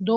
2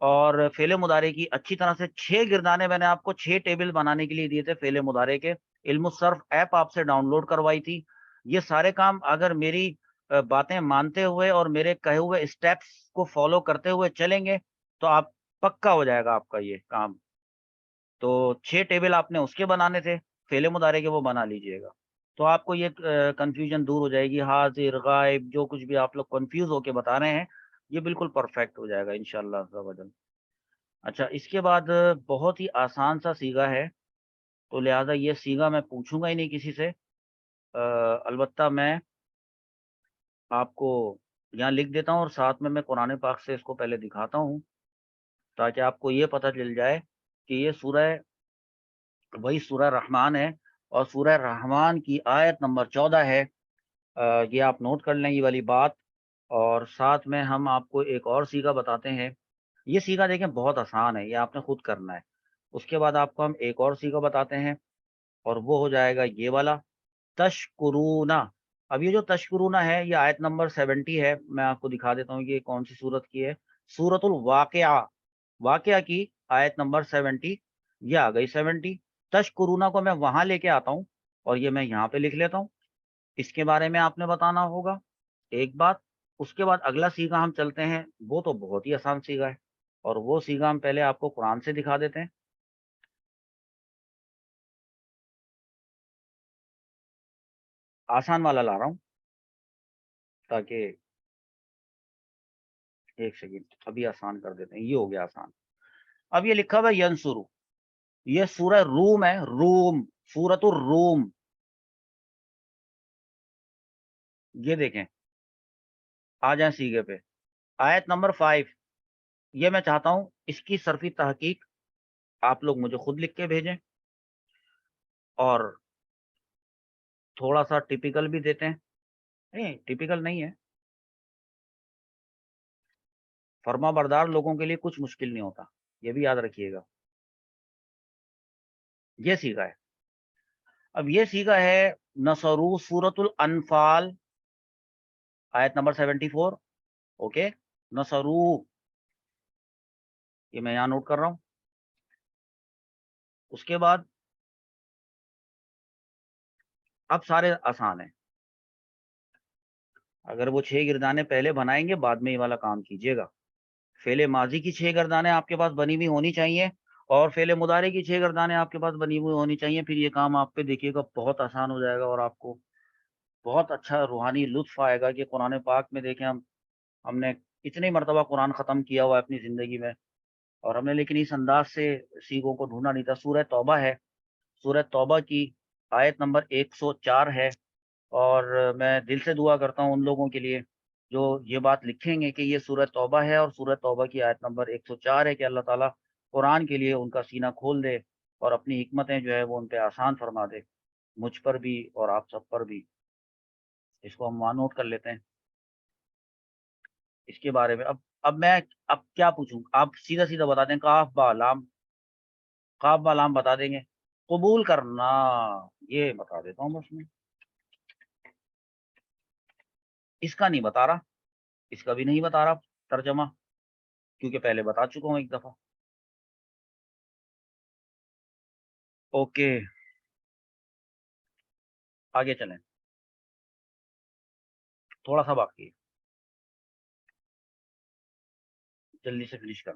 اور فعل مضارع کی اچھی طرح سے 6 گردانے میں نے آپ کو 6 ٹیبل بنانے کے لیے دیے تھے فعل مضارع کے. علم الصرف ایپ آپ سے ڈاؤن لوڈ کروائی تھی. یہ سارے کام اگر میری باتیں مانتے ہوئے اور میرے کہے ہوئے اسٹیپس کو فالو کرتے ہوئے چلیں گے تو آپ پکا ہو جائے گا آپ کا یہ کام. تو 6 ٹیبل آپ نے اس کے بنانے تھے فعل مضارع کے, وہ بنا لیجئے گا تو آپ کو یہ کنفیوژن دور ہو جائے گی. حاضر غائب جو کچھ بھی آپ لوگ کنفیوز ہو کے بتا رہے ہیں یہ بالکل پرفیکٹ ہو جائے گا انشاءاللہ عز و جل. اچھا, اس کے بعد بہت ہی آسان سا سیگا ہے تو لہٰذا یہ سیگا میں پوچھوں گا ہی نہیں کسی سے. البتہ میں آپ کو یہاں لکھ دیتا ہوں اور ساتھ میں قرآن پاک سے اس کو پہلے دکھاتا ہوں تاکہ آپ کو یہ پتہ چل جائے کہ یہ سورہ وہی سورہ رحمان ہے اور سورہ رحمان کی آیت نمبر 14 ہے. یہ آپ نوٹ کر لیں یہ والی بات. اور ساتھ میں ہم آپ کو ایک اور سیگا بتاتے ہیں. یہ سیگا دیکھیں بہت آسان ہے, یہ آپ نے خود کرنا ہے. اس کے بعد آپ کو ہم ایک اور سیگا بتاتے ہیں اور وہ ہو جائے گا یہ والا تشکرونا. اب یہ جو تشکرونا ہے یہ آیت نمبر 70 ہے. میں آپ کو دکھا دیتا ہوں کہ یہ کون سی سورت کی ہے. سورت الواقعہ, واقعہ کی آیت نمبر 70. یہ آ گئی 70. تشکرونا کو میں وہاں لے کے آتا ہوں اور یہ میں یہاں پہ لکھ لیتا ہوں. اس کے بارے میں آپ نے بتانا ہوگا ایک بات. اس کے بعد اگلا سیگا ہم چلتے ہیں, وہ تو بہت ہی آسان سیگا ہے اور وہ سیگا ہم پہلے آپ کو قرآن سے دکھا دیتے ہیں. آسان والا لا رہا ہوں تاکہ ایک سیکنڈ ابھی آسان کر دیتے ہیں. یہ ہو گیا آسان. اب یہ لکھا ہوا ہے ینسرو, یہ سورہ روم ہے, روم, سورۃ الروم. یہ دیکھیں, آ جائیں سیگے پہ. آیت نمبر 5. یہ میں چاہتا ہوں اس کی صرفی تحقیق آپ لوگ مجھے خود لکھ کے بھیجیں اور تھوڑا سا ٹپیکل بھی دیتے ہیں. نہیں ٹپیکل نہیں ہے, فرما بردار لوگوں کے لیے کچھ مشکل نہیں ہوتا, یہ بھی یاد رکھیے گا. یہ سیگا ہے. اب یہ سیگا ہے نصرو سورۃ الانفال آیت نمبر 74. اوکے, نصرو, یہ میں یہاں نوٹ کر رہا ہوں. اس کے بعد اب سارے آسان ہیں. اگر وہ 6 گردانے پہلے بنائیں گے بعد میں یہ والا کام کیجیے گا. فعل ماضی کی 6 گردانے آپ کے پاس بنی ہوئی ہونی چاہیے اور فعل مضارع کی 6 گردانے آپ کے پاس بنی ہوئی ہونی چاہیے. پھر یہ کام آپ پہ دیکھیے گا بہت آسان ہو جائے گا اور آپ کو بہت اچھا روحانی لطف آئے گا کہ قرآن پاک میں دیکھیں ہم نے اتنی مرتبہ قرآن ختم کیا ہوا ہے اپنی زندگی میں اور ہم نے لیکن اس انداز سے سیگوں کو ڈھونڈا نہیں تھا. سورہ توبہ ہے, سورہ توبہ کی آیت نمبر 104 ہے. اور میں دل سے دعا کرتا ہوں ان لوگوں کے لیے جو یہ بات لکھیں گے کہ یہ سورہ توبہ ہے اور سورہ توبہ کی آیت نمبر 104 ہے کہ اللہ تعالیٰ قرآن کے لیے ان کا سینہ کھول دے اور اپنی حکمتیں جو ہے وہ ان پہ آسان فرما دے, مجھ پر بھی اور آپ سب پر بھی. اس کو ہم وہاں نوٹ کر لیتے ہیں. اس کے بارے میں اب میں کیا پوچھوں, آپ سیدھا سیدھا بتا دیں. کاف با لام, کاف با لام بتا دیں گے. قبول کرنا یہ بتا دیتا ہوں بس میں. اس کا نہیں بتا رہا, اس کا بھی نہیں بتا رہا ترجمہ کیونکہ پہلے بتا چکا ہوں ایک دفعہ. اوکے آگے چلیں, تھوڑا سا باقی ہے, جلدی سے فنش کر.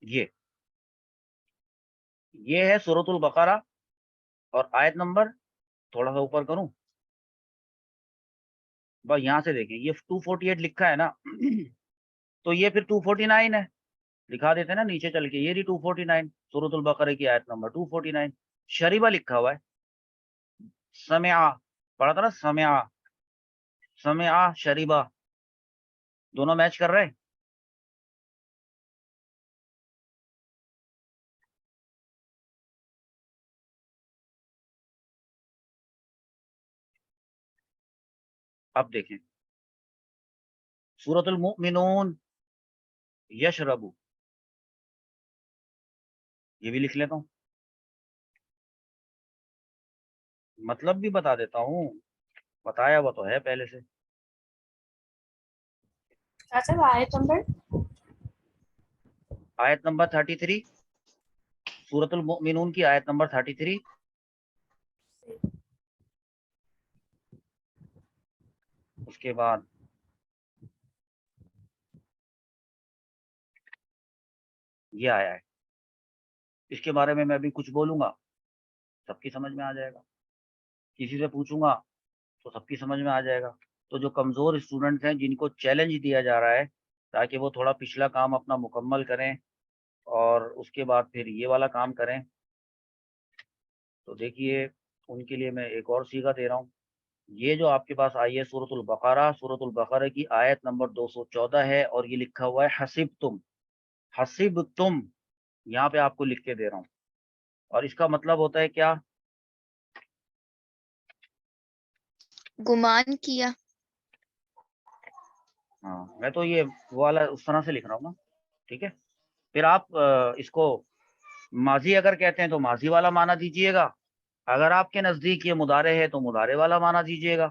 یہ ہے سورۃ البقرہ اور آیت نمبر تھوڑا سا اوپر کروں بس یہاں سے دیکھیں یہ 248 لکھا ہے نا تو یہ پھر 249 ہے, دکھا دیتے ہیں نا نیچے چل کے. یہ رہی 249 سورۃ البقرہ کی آیت نمبر 249. شریبہ لکھا ہوا ہے, سمعا پڑھا تھا نا, سمعا, سمعا شریبہ دونوں میچ کر رہے ہیں. اب دیکھیں سورۃ المؤمنون یشربو, یہ بھی لکھ لیتا ہوں. مطلب بھی بتا دیتا ہوں، بتایا ہوا تو ہے پہلے سے. چاچا آیت نمبر آیت نمبر 33 سورۃ المؤمنون کی آیت نمبر 33. اس کے بعد یہ آیا ہے. اس کے بارے میں بھی کچھ بولوں گا سب کی سمجھ میں آ جائے گا، کسی سے پوچھوں گا تو سب کی سمجھ میں آ جائے گا. تو جو کمزور اسٹوڈنٹس ہیں جن کو چیلنج دیا جا رہا ہے تاکہ وہ تھوڑا پچھلا کام اپنا مکمل کریں اور اس کے بعد پھر یہ والا کام کریں، تو دیکھیے ان کے لیے میں ایک اور صیغہ دے رہا ہوں. یہ جو آپ کے پاس آئی ہے سورۃ البقرہ، سورۃ البقرہ کی آیت نمبر 214 ہے اور یہ لکھا ہوا ہے حسبتم. حسبتم یہاں پہ آپ کو لکھ کے دے رہا ہوں، اور اس کا مطلب ہوتا ہے کیا؟ گمان کیا. ہاں میں تو یہ والا اس طرح سے لکھ رہا ہوں نا، ٹھیک ہے. پھر آپ اس کو ماضی اگر کہتے ہیں تو ماضی والا معنی دیجئے گا، اگر آپ کے نزدیک یہ مضارع ہے تو مضارع والا معنی دیجئے گا.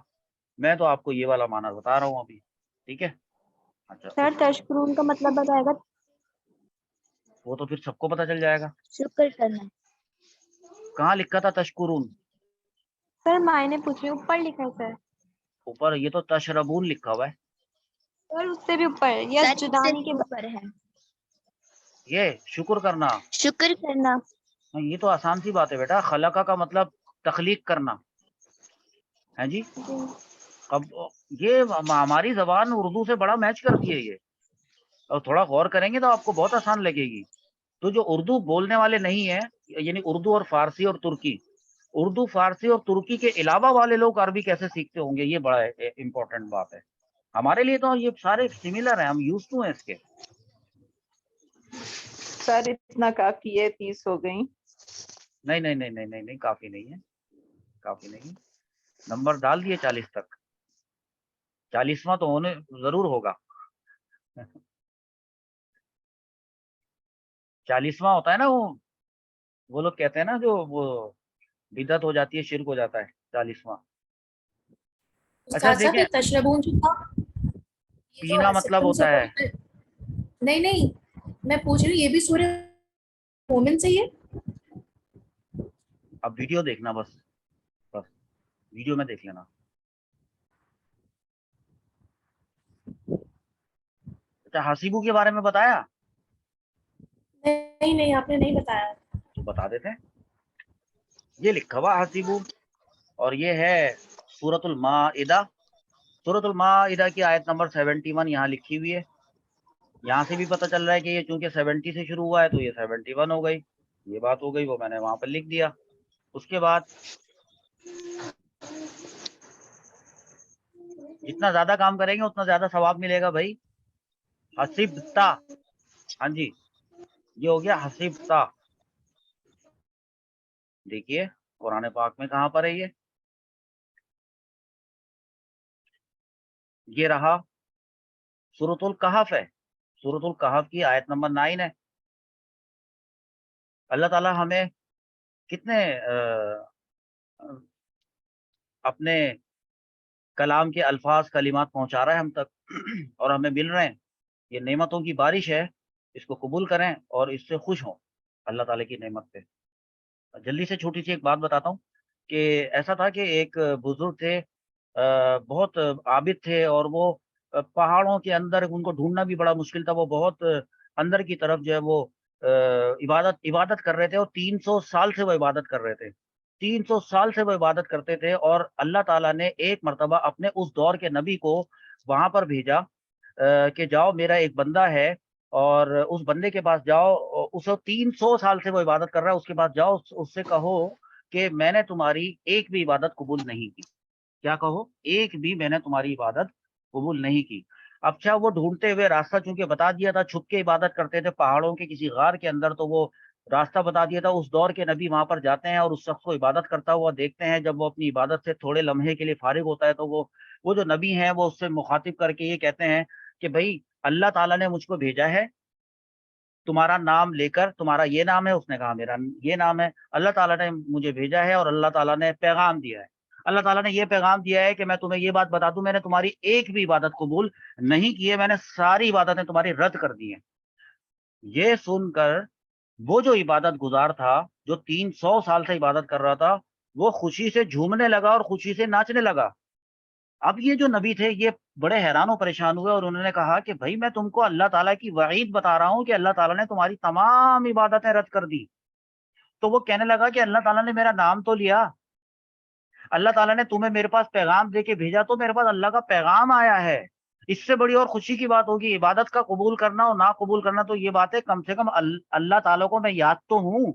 میں تو آپ کو یہ والا معنی بتا رہا ہوں ابھی، ٹھیک ہے. اچھا سر تشکرون کا مطلب بتائے گا؟ وہ تو پھر سب کو پتہ چل جائے گا. شکر کرنا. کہاں لکھا تھا تشکرون؟ سر معنی پوچھ رہی ہوں، اوپر لکھا ہے سر. اوپر یہ تو تشربون لکھا ہوا ہے. سر اس سے بھی اوپر ہے، یس سر جدانی سے کے اوپر ہے. یہ شکر کرنا. شکر کرنا. یہ تو آسان سی بات ہے بیٹا. خلقہ کا مطلب تخلیق کرنا ہے جی. اب یہ ہماری زبان اردو سے بڑا میچ کرتی ہے یہ، اور تھوڑا غور کریں گے تو آپ کو بہت آسان لگے گی. تو جو اردو بولنے والے نہیں ہیں، یعنی اردو اور فارسی اور ترکی، اردو فارسی اور ترکی کے علاوہ والے لوگ عربی کیسے سیکھتے ہوں گے، یہ بڑا امپورٹنٹ بات ہے. ہمارے لیے تو یہ سارے سملر ہیں، ہم یوز ٹو ہیں اس کے. سر اتنا کافی ہے، 30 ہو گئی. نہیں نہیں نہیں نہیں نہیں نہیں، کافی نہیں ہے، کافی نہیں. نمبر ڈال دیے 40 تک، 40واں تو ہونے ضرور ہوگا. 40واں ہوتا ہے نا، وہ لوگ کہتے ہیں نا جو وہ بدعت ہو جاتی ہے، شرک ہو جاتا ہے 40واں. اچھا چاچا دیکھیں، پھر تشربون جو تھا یہ جو پینا مطلب تم سے ہوتا ہے. نہیں میں پوچھ رہی ہوں یہ بھی سورہ مومن سے ہی ہے؟ اب ویڈیو دیکھنا، بس ویڈیو میں دیکھ لینا. اچھا حسیبو کے بارے میں بتایا نہیں آپ نے نہیں بتایا. تو بتا دیتے ہیں. یہ لکھا ہوا حسیبو، اور یہ ہے سورۃ المائدہ. سورۃ المائدہ کی آیت نمبر 71 یہاں لکھی ہوئی ہے. یہاں سے بھی پتہ چل رہا ہے کہ یہ چونکہ 70 سے شروع ہوا ہے تو یہ 71 ہو گئی. یہ بات ہو گئی، وہ میں نے وہاں پر لکھ دیا. اس کے بعد جتنا زیادہ کام کریں گے اتنا زیادہ ثواب ملے گا بھائی. حسبتا، ہاں جی یہ ہو گیا حسبتا. دیکھیے قرآن پاک میں کہاں پر ہے یہ رہا سورۃ الکہف ہے. سورۃ الکہف کی آیت نمبر 9 ہے. اللہ تعالی ہمیں کتنے اپنے کلام کے الفاظ کلمات پہنچا رہا ہے ہم تک، اور ہمیں مل رہے ہیں. یہ نعمتوں کی بارش ہے، اس کو قبول کریں اور اس سے خوش ہوں اللہ تعالی کی نعمت پہ. جلدی سے چھوٹی سی ایک بات بتاتا ہوں کہ ایسا تھا کہ ایک بزرگ تھے، بہت عابد تھے، اور وہ پہاڑوں کے اندر، ان کو ڈھونڈنا بھی بڑا مشکل تھا. وہ بہت اندر کی طرف جو ہے وہ عبادت کر رہے تھے، اور 300 سال سے وہ عبادت کر رہے تھے. 300 سال سے وہ عبادت کرتے تھے، اور اللہ تعالیٰ نے ایک مرتبہ اپنے اس دور کے نبی کو وہاں پر بھیجا کہ جاؤ میرا ایک بندہ ہے، اور اس بندے کے پاس جاؤ. اسے 300 سال سے وہ عبادت کر رہا ہے، اس کے پاس جاؤ، اس سے کہو کہ میں نے تمہاری ایک بھی عبادت قبول نہیں کی. کیا کہو؟ ایک بھی میں نے تمہاری عبادت قبول نہیں کی. اب کیا وہ ڈھونڈتے ہوئے راستہ چونکہ بتا دیا تھا، چھپ کے عبادت کرتے تھے پہاڑوں کے کسی غار کے اندر، تو وہ راستہ بتا دیا تھا. اس دور کے نبی وہاں پر جاتے ہیں اور اس شخص کو عبادت کرتا ہوا دیکھتے ہیں. جب وہ اپنی عبادت سے تھوڑے لمحے کے لیے فارغ ہوتا ہے تو وہ جو نبی ہیں وہ اس سے مخاطب کر کے یہ کہتے ہیں کہ بھائی اللہ تعالیٰ نے مجھ کو بھیجا ہے تمہارا نام لے کر، تمہارا یہ نام ہے، اس نے کہا میرا یہ نام ہے، اللہ تعالیٰ نے مجھے بھیجا ہے اور اللہ تعالیٰ نے پیغام دیا ہے، اللہ تعالیٰ نے یہ پیغام دیا ہے کہ میں تمہیں یہ بات بتا دوں، میں نے تمہاری ایک بھی عبادت قبول نہیں کی ہے، میں نے ساری عبادتیں تمہاری رد کر دی ہیں۔ یہ سن کر وہ جو عبادت گزار تھا، جو 300 سال سے عبادت کر رہا تھا، وہ خوشی سے جھومنے لگا اور خوشی سے ناچنے لگا۔ اب یہ جو نبی تھے یہ بڑے حیران و پریشان ہوئے اور انہوں نے کہا کہ بھائی میں تم کو اللہ تعالیٰ کی وعید بتا رہا ہوں کہ اللہ تعالیٰ نے تمہاری تمام عبادتیں رد کر دی۔ تو وہ کہنے لگا کہ اللہ تعالیٰ نے میرا نام تو لیا، اللہ تعالیٰ نے تمہیں میرے پاس پیغام دے کے بھیجا، تو میرے پاس اللہ کا پیغام آیا ہے، اس سے بڑی اور خوشی کی بات ہوگی؟ عبادت کا قبول کرنا اور نہ قبول کرنا تو یہ بات ہے، کم سے کم اللہ تعالیٰ کو میں یاد تو ہوں،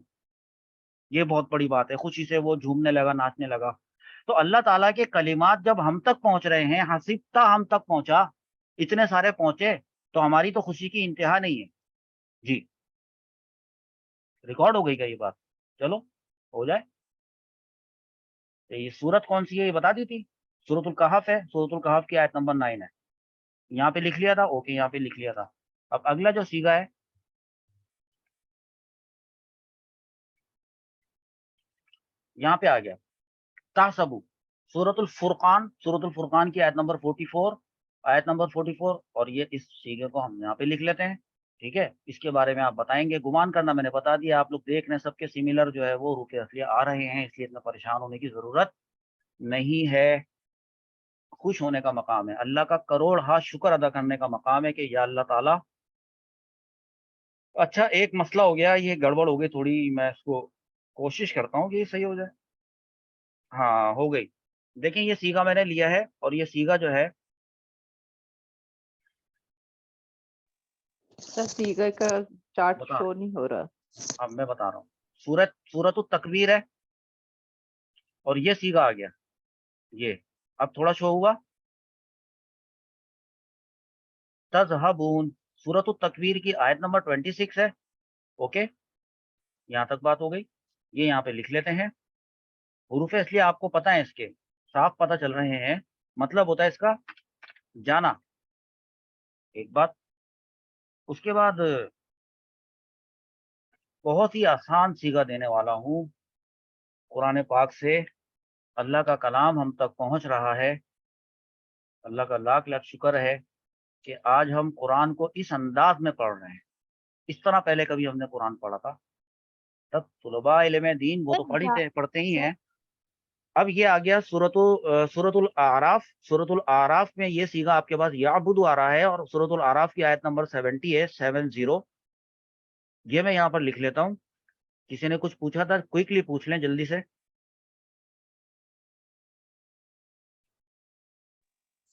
یہ بہت بڑی بات ہے۔ خوشی سے وہ جھومنے لگا، ناچنے لگا۔ تو اللہ تعالیٰ کے کلمات جب ہم تک پہنچ رہے ہیں، حسبتا ہم تک پہنچا، اتنے سارے پہنچے، تو ہماری تو خوشی کی انتہا نہیں ہے۔ جی ریکارڈ ہو گئی کیا یہ بات؟ چلو ہو جائے۔ تو یہ سورت کون سی ہے یہ بتا دی تھی، سورۃ الکہف ہے، سورۃ الکہف کی آیت نمبر 9 ہے، یہاں پہ لکھ لیا تھا، اوکے یہاں پہ لکھ لیا تھا۔ اب اگلا جو سیگا ہے یہاں پہ آ گیا، تحسبو، سورۃ الفرقان، سورۃ الفرقان کی آیت نمبر 44، آیت نمبر 44، اور یہ اس سیگے کو ہم یہاں پہ لکھ لیتے ہیں، ٹھیک ہے؟ اس کے بارے میں آپ بتائیں گے، گمان کرنا میں نے بتا دیا، آپ لوگ دیکھ رہے ہیں سب کے سیملر جو ہے وہ حروف اصلیہ آ رہے ہیں، اس لیے اتنا پریشان ہونے کی ضرورت نہیں ہے۔ خوش ہونے کا مقام ہے، اللہ کا کروڑ ہاتھ شکر ادا کرنے کا مقام ہے کہ یا اللہ تعالیٰ۔ اچھا ایک مسئلہ ہو گیا، یہ گڑبڑ ہو گئی تھوڑی، میں اس کو کوشش کرتا ہوں کہ یہ صحیح ہو جائے۔ ہاں ہو گئی، دیکھیں یہ سیگا میں نے لیا ہے، اور یہ سیگا جو ہے سر سیگا کا چارٹ بتا، شو نہیں ہو رہا۔ اب میں بتا رہا ہوں، سورت التکویر ہے، اور یہ سیگا آ گیا، یہ اب تھوڑا شو ہوا، تذہبون، سورت التکویر کی آیت نمبر 26 ہے، اوکے یہاں تک بات ہو گئی۔ یہ یہاں پہ لکھ لیتے ہیں، حروف اصلیہ آپ کو پتہ ہے، اس کے صاف پتہ چل رہے ہیں، مطلب ہوتا ہے اس کا جانا، ایک بات۔ اس کے بعد بہت ہی آسان سیگا دینے والا ہوں، قرآن پاک سے اللہ کا کلام ہم تک پہنچ رہا ہے، اللہ کا لاکھ لاکھ شکر ہے کہ آج ہم قرآن کو اس انداز میں پڑھ رہے ہیں، اس طرح پہلے کبھی ہم نے قرآن پڑھا تھا؟ تب طلباء علم دین وہ تو پڑھتے ہی ہیں۔ اب یہ آ گیا سورۃ الاعراف، سورۃ الاعراف میں یہ سیگا آپ کے پاس یعبد آ رہا ہے، اور سورۃ الاعراف کی آیت نمبر 70 ہے، 70، یہ میں یہاں پر لکھ لیتا ہوں۔ کسی نے کچھ پوچھا تھا، کوئکلی پوچھ لیں جلدی سے۔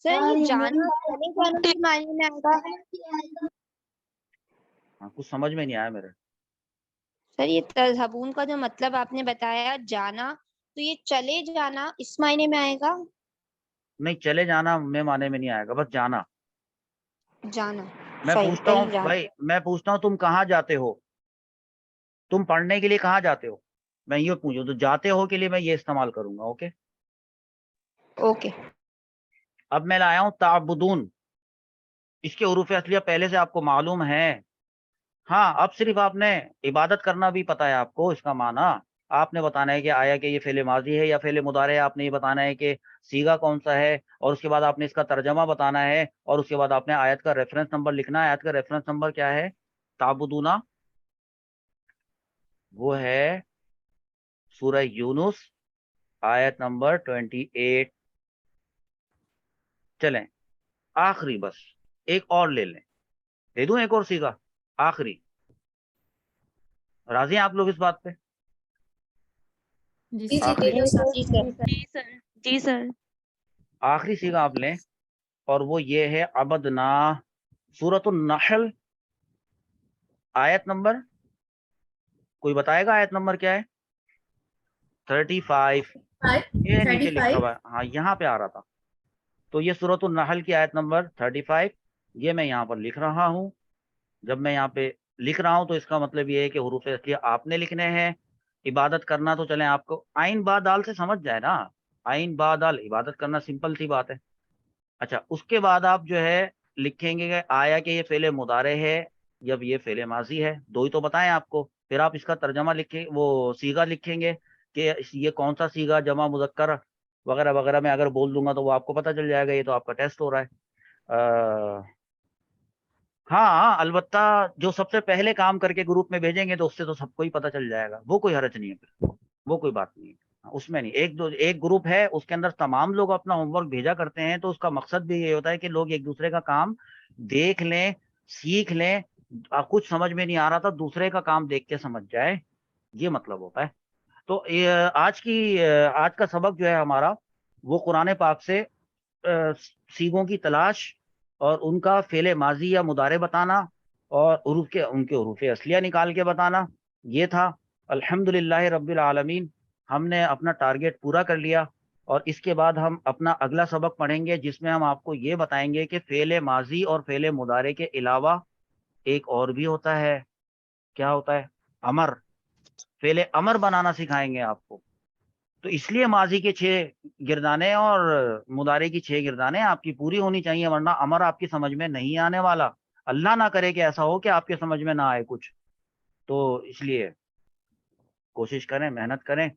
سر یہ جانا چلے جانا کے معنی میں آئے گا؟ ہاں کچھ سمجھ میں نہیں آیا میرے۔ سر یہ تذہبون کا جو مطلب آپ نے بتایا جانا، تو یہ چلے جانا اس معنی میں آئے گا؟ نہیں چلے جانا میں معنی میں نہیں آئے گا، بس جانا۔ جانا میں صحیح، پوچھتا ہوں کہیں جانا۔ بھائی، میں پوچھتا ہوں تم کہاں جاتے ہو، تم پڑھنے کے لیے کہاں جاتے ہو، میں یہ پوچھوں تو جاتے ہو کے لیے میں یہ استعمال کروں گا، اوکے؟ اوکے، اب میں لایا ہوں تعبدون، اس کے حروف اصلیہ پہلے سے آپ کو معلوم ہے، ہاں اب صرف آپ نے عبادت کرنا بھی پتہ ہے آپ کو، اس کا معنی آپ نے بتانا ہے کہ آیا کہ یہ فعل ماضی ہے یا فعل مضارع ہے، آپ نے یہ بتانا ہے کہ سیگا کون سا ہے، اور اس کے بعد آپ نے اس کا ترجمہ بتانا ہے، اور اس کے بعد آپ نے آیت کا ریفرنس نمبر لکھنا ہے۔ آیت کا ریفرنس نمبر کیا ہے؟ تعبدونا، وہ ہے سورہ یونس آیت نمبر 28۔ چلیں آخری، بس ایک اور لے لیں، دے دوں ایک اور سیگا آخری، راضی ہیں آپ لوگ اس بات پہ؟ جی جی آخری لے لو سر۔ جی سر۔ آخری سیگا آپ لیں، اور وہ یہ ہے عبدنا، سورۃ النحل آیت نمبر، کوئی بتائے گا آیت نمبر کیا ہے؟ 35، یہ نیچے لکھا ہوا ہے، ہاں یہاں پہ آ رہا تھا، تو یہ سورۃ النحل کی آیت نمبر 35، یہ میں یہاں پر لکھ رہا ہوں۔ جب میں یہاں پہ لکھ رہا ہوں تو اس کا مطلب یہ ہے کہ حروف اصلیہ آپ نے لکھنے ہیں، عبادت کرنا تو چلیں آپ کو آئین با دال سے سمجھ جائے نا، آئین با دال عبادت کرنا سمپل سی بات ہے۔ اچھا اس کے بعد آپ جو ہے لکھیں گے کہ آیا کہ یہ فعل مضارع ہے، جب یہ فعل ماضی ہے، 2 ہی تو بتائیں آپ کو، پھر آپ اس کا ترجمہ لکھیں، وہ صیغہ لکھیں گے کہ یہ کون سا صیغہ جمع مذکر وغیرہ وغیرہ میں اگر بول دوں گا تو وہ آپ کو پتہ چل جائے گا. یہ تو آپ کا ٹیسٹ ہو رہا ہے. ہاں البتہ جو سب سے پہلے کام کر کے گروپ میں بھیجیں گے تو اس سے تو سب کو ہی پتہ چل جائے گا، وہ کوئی حرج نہیں ہے، پھر وہ کوئی بات نہیں ہے اس میں. نہیں، ایک گروپ ہے اس کے اندر تمام لوگ اپنا ہوم ورک بھیجا کرتے ہیں، تو اس کا مقصد بھی یہ ہوتا ہے کہ لوگ ایک دوسرے کا کام دیکھ لیں، سیکھ لیں. کچھ سمجھ میں نہیں آ رہا تھا، دوسرے کا کام دیکھ کے سمجھ جائے، یہ مطلب ہوتا ہے. تو آج کا سبق جو ہے ہمارا وہ قرآن پاک سے صیغوں کی تلاش اور ان کا فعل ماضی یا مضارع بتانا اور ان کے حروف اصلیہ نکال کے بتانا، یہ تھا. الحمدللہ رب العالمین، ہم نے اپنا ٹارگیٹ پورا کر لیا. اور اس کے بعد ہم اپنا اگلا سبق پڑھیں گے جس میں ہم آپ کو یہ بتائیں گے کہ فعل ماضی اور فعل مضارع کے علاوہ ایک اور بھی ہوتا ہے. کیا ہوتا ہے؟ امر. فعل امر بنانا سکھائیں گے آپ کو. تو اس لیے ماضی کے 6 گردانے اور مضارع کی 6 گردانے آپ کی پوری ہونی چاہیے، ورنہ امر آپ کی سمجھ میں نہیں آنے والا. اللہ نہ کرے کہ ایسا ہو کہ آپ کے سمجھ میں نہ آئے کچھ. تو اس لیے کوشش کریں، محنت کریں.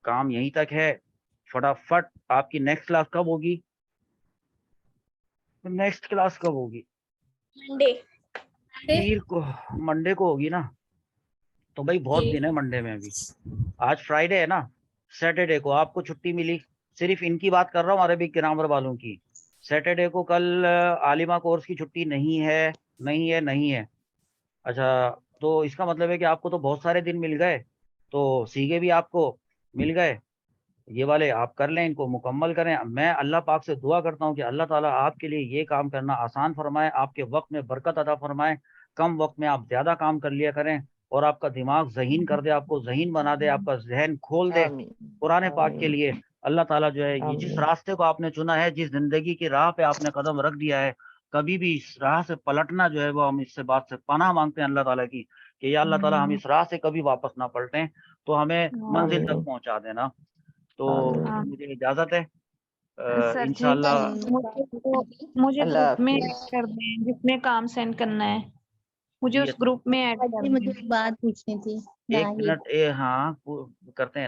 کام یہیں تک ہے. فٹافٹ آپ کی نیکسٹ کلاس کب ہوگی؟ نیکسٹ کلاس کب ہوگی؟ منڈے. پیر کو، منڈے کو ہوگی نا. تو بھائی بہت دن ہے منڈے میں ابھی. آج فرائیڈے ہے نا، سیٹرڈے کو آپ کو چھٹی ملی. صرف ان کی بات کر رہا ہوں، عربک گرامر والوں کی. سیٹرڈے کو کل عالمہ کورس کی چھٹی نہیں ہے. اچھا، تو اس کا مطلب ہے کہ آپ کو تو بہت سارے دن مل گئے، تو سیگے بھی آپ کو مل گئے. یہ والے آپ کر لیں، ان کو مکمل کریں. میں اللہ پاک سے دعا کرتا ہوں کہ اللہ تعالیٰ آپ کے لیے یہ کام کرنا آسان فرمائے، آپ کے وقت میں برکت عطا فرمائے. کم وقت میں آپ زیادہ کام کر لیا کریں، اور آپ کا دماغ ذہین کر دے، آپ کو ذہین بنا دے، آپ کا ذہن کھول دے آمین قرآن پاک کے آمین لیے. اللہ تعالیٰ جو ہے یہ جس آمین راستے کو آپ نے چنا ہے، جس زندگی کی راہ پہ آپ نے قدم رکھ دیا ہے، کبھی بھی اس راہ سے پلٹنا جو ہے وہ ہم اس سے بات سے پناہ مانگتے ہیں اللہ تعالیٰ کی کہ یا اللہ تعالیٰ ہم اس راہ سے کبھی واپس نہ پلٹیں، تو ہمیں منزل تک آمین پہنچا دینا. تو آمین. مجھے اجازت ہے. سر جی انشاءاللہ مجھے اللہ گروپ میں حافظ. ایڈ کر دیں جس میں کام سینڈ کرنا ہے، مجھے جی اس گروپ میں ایڈ کر مجھے دیں. ایک بات پوچھنی تھی. ایک منٹ. ہاں کرتے ہیں نا.